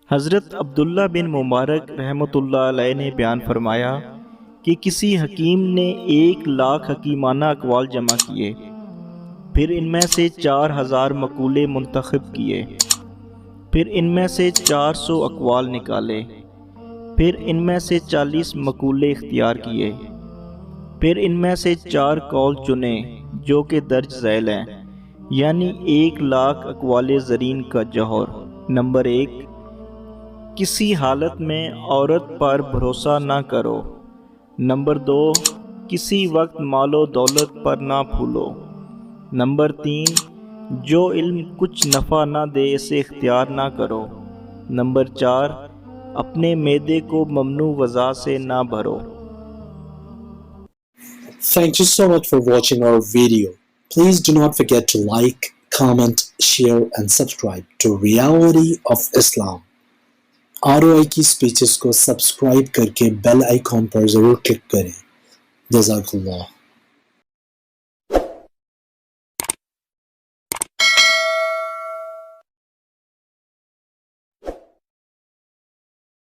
حضرت عبداللہ بن مبارک رحمۃ اللہ علیہ نے بیان فرمایا کہ کسی حکیم نے 1,00,000 حکیمانہ اقوال جمع کیے، پھر ان میں سے 4,000 مقولے منتخب کیے، پھر ان میں سے 400 اقوال نکالے، پھر ان میں سے 40 مقولے اختیار کیے، پھر ان میں سے 4 قول چنے جو کہ درج ذیل ہیں، یعنی 1,00,000 اقوال زرین کا جوہر۔ نمبر 1، کسی حالت میں عورت پر بھروسہ نہ کرو۔ نمبر 2، کسی وقت مال و دولت پر نہ پھولو۔ نمبر 3، جو علم کچھ نفع نہ دے اسے اختیار نہ کرو۔ نمبر 4، اپنے معدے کو ممنوع غذا سے نہ بھرو۔ Thank you so much for watching our video. Please do not forget to like, comment, share and subscribe to Reality of Islam. ROI کی سپیچز کو سبسکرائب کر کے بیل آئیکن پر ضرور کلک کریں۔ جزاک اللہ۔